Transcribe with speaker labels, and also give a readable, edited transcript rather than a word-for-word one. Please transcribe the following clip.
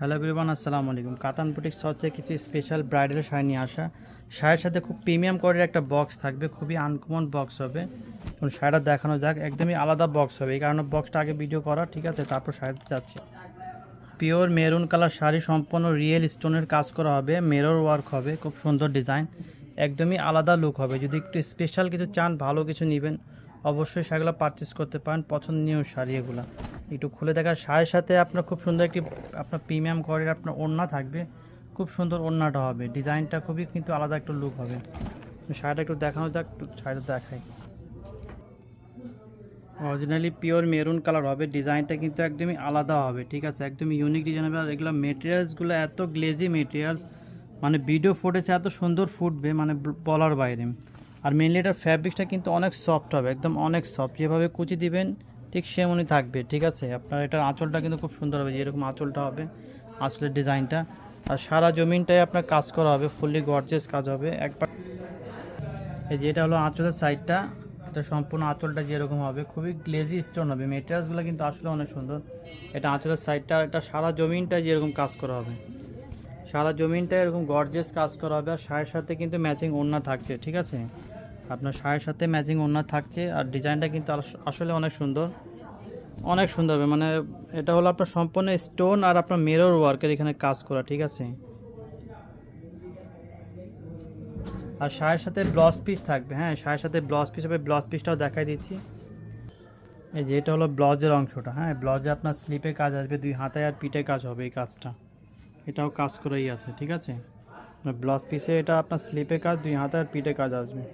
Speaker 1: Hello everyone, আসসালামু আলাইকুম। কাতান বুটিক্স হচ্ছে কিছু স্পেশাল ব্রাইডাল শাড়ি নিয়ে আসা। শাড়ির সাথে খুব প্রিমিয়াম কোয়ালিটির একটা বক্স থাকবে, খুবই আনকমন বক্স হবে। শাড়িটা দেখানো যাক, একদমই আলাদা বক্স হবে, এই কারণে বক্সটা আগে ভিডিও করা, ঠিক আছে? তারপর শাড়িতে যাচ্ছে। পিওর মেরুন কালার শাড়ি, সম্পূর্ণ রিয়েল স্টোনের কাজ করা হবে, মিরর ওয়ার্ক হবে, খুব সুন্দর ডিজাইন, একদমই আলাদা লুক হবে। যদি একটু স্পেশাল কিছু চান, ভালো কিছু নেবেন, অবশ্যই শাড়িগুলো পারচেস করতে পারেন। পছন্দনীয় শাড়ি এগুলো একটু খুলে দেখার। শাড়ির সাথে আপনার খুব সুন্দর একটি আপনার প্রিমিয়াম কোয়ালিটির আপনার ওড়না থাকবে, খুব সুন্দর ওড়নাটা হবে, ডিজাইনটা খুবই কিন্তু আলাদা একটা লুক হবে। শাড়িটা একটু দেখানো যাক, একটু শাড়িটা দেখাই। অরিজিনালি পিওর মেরুন কালার হবে, ডিজাইনটা কিন্তু একদমই আলাদা হবে, ঠিক আছে? একদমই ইউনিক ডিজাইন হবে। আর এগুলো মেটেরিয়ালসগুলো এত গ্লেজি মেটেরিয়ালস, মানে ভিডিও ফুটেছে এত সুন্দর ফুটবে, মানে বলার বাইরে। আর মেনলি এটার ফ্যাব্রিকটা কিন্তু অনেক সফট হবে, একদম অনেক সফট, যেভাবে কুচি দিবেন ঠিক সেমনই থাকবে, ঠিক আছে? আপনার এটার আঁচলটা কিন্তু খুব সুন্দর হবে, যেরকম আঁচলটা হবে, আঁচলের ডিজাইনটা। আর সারা জমিনটাই আপনার কাজ করা হবে, ফুললি গর্জিয়াস কাজ হবে একবার। এই যে এটা হলো আঁচলের সাইডটা, এটা সম্পূর্ণ আঁচলটা যেরকম হবে, খুবই গ্লেজি স্টোন হবে, মেটেরিয়ালসগুলো কিন্তু আসলে অনেক সুন্দর। এটা আঁচলের সাইডটা, এটা সারা জমিনটায় যেরকম কাজ করা হবে, সারা জমিনটায় এরকম গর্জিয়াস কাজ করা হবে। আর শাড়ির সাথে কিন্তু ম্যাচিং ওড়না থাকছে, ঠিক আছে? আপনার শাড়ির সাথে ম্যাচিং ওড়না থাকছে। আর ডিজাইনটা কিন্তু আসলে অনেক সুন্দর, অনেক সুন্দর হবে। মানে এটা হলো আপনার সম্পূর্ণ স্টোন আর আপনার মিরর ওয়ার্কের এখানে কাজ করা, ঠিক আছে? আর শাড়ির সাথে ব্লাউজ পিস থাকবে, হ্যাঁ, শাড়ির সাথে ব্লাউজ পিস হবে। ব্লাউজ পিসটাও দেখাই দিচ্ছি। এই যে এটা হলো ব্লাউজের অংশটা, হ্যাঁ, ব্লাউজে আপনার স্লিপে কাজ আসবে, দুই হাতায় আর পিঠে কাজ হবে, এই কাজটা এটাও কাজ করেই আছে, ঠিক আছে? ব্লাউজ পিসে এটা আপনার স্লিপে কাজ, দুই হাতায় আর পিঠে কাজ আসবে।